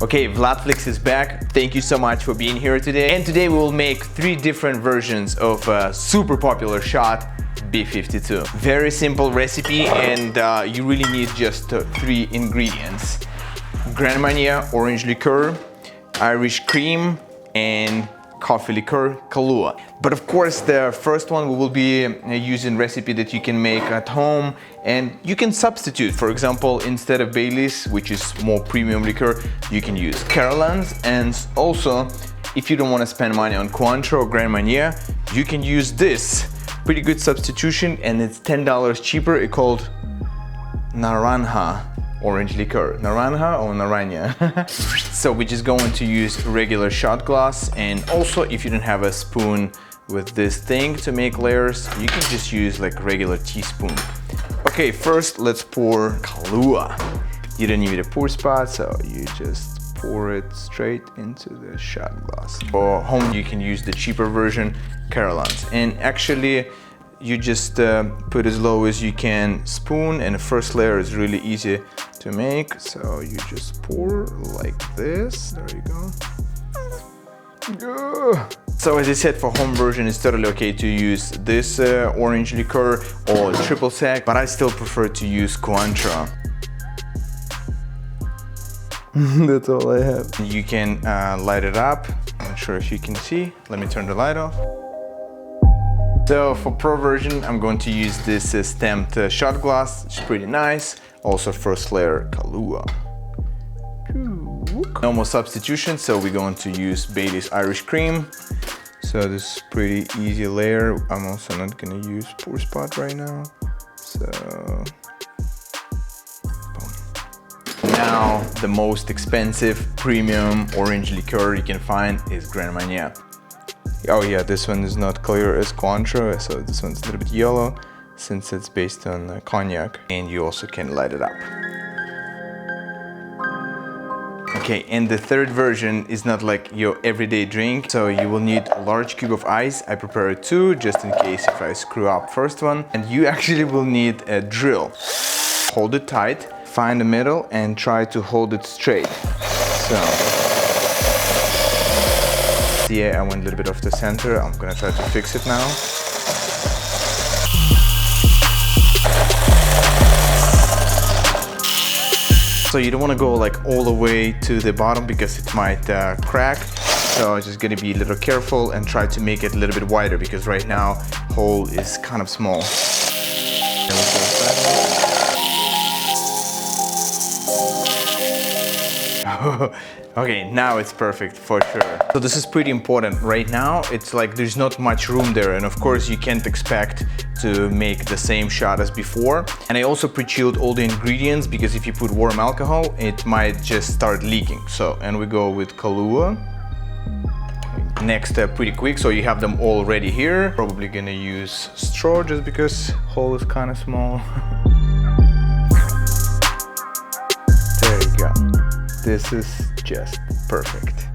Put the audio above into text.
Okay, Vladflix is back. Thank you so much for being here today. And today we will make 3 different versions of a super popular shot, B-52. Very simple recipe, and you really need just 3 ingredients. Grand Marnier orange liqueur, Irish cream, and coffee liqueur, Kahlua. But of course, the first one we will be using recipe that you can make at home, and you can substitute. For example, instead of Bailey's, which is more premium liquor, you can use Carolans. And also, if you don't want to spend money on Cointreau or Grand Marnier, you can use this pretty good substitution, and it's $10 cheaper. It's called Naranja orange liqueur. Naranja or Naranja? So we're just going to use regular shot glass, and also if you don't have a spoon with this thing to make layers, you can just use like regular teaspoon. Okay, first let's pour Kahlua. You don't need a pour spot, so you just pour it straight into the shot glass. For home, you can use the cheaper version, Carolans. And actually, you just put as low as you can spoon, and the first layer is really easy to make. So you just pour like this. There you go. So as I said, for home version, it's totally okay to use this orange liqueur or triple sec, but I still prefer to use Cointreau. That's all I have. You can light it up. I'm not sure if you can see. Let me turn the light off. So for pro version, I'm going to use this stamped shot glass. It's pretty nice. Also first layer Kahlua. No more substitution, so we're going to use Bailey's Irish cream. So this is pretty easy layer. I'm also not going to use pour spot right now. So boom. Now the most expensive premium orange liqueur you can find is Grand Marnier. Oh yeah, this one is not clear as Cointreau, so this one's a little bit yellow since it's based on cognac, and you also can light it up. Okay, and the third version is not like your everyday drink, so you will need a large cube of ice. I prepared 2 just in case if I screw up first one, and you actually will need a drill. Hold it tight, find the middle, and try to hold it straight. So. Yeah, I went a little bit off the center. I'm gonna try to fix it now. So you don't want to go like all the way to the bottom because it might crack. So just gonna be a little careful and try to make it a little bit wider, because right now hole is kind of small. Okay, now it's perfect for sure. So this is pretty important. Right now, it's like there's not much room there, and of course you can't expect to make the same shot as before. And I also pre-chilled all the ingredients, because if you put warm alcohol, it might just start leaking. So, and we go with Kahlua. Next step pretty quick, so you have them all ready here. Probably gonna use straw just because hole is kind of small. There you go. This is just perfect.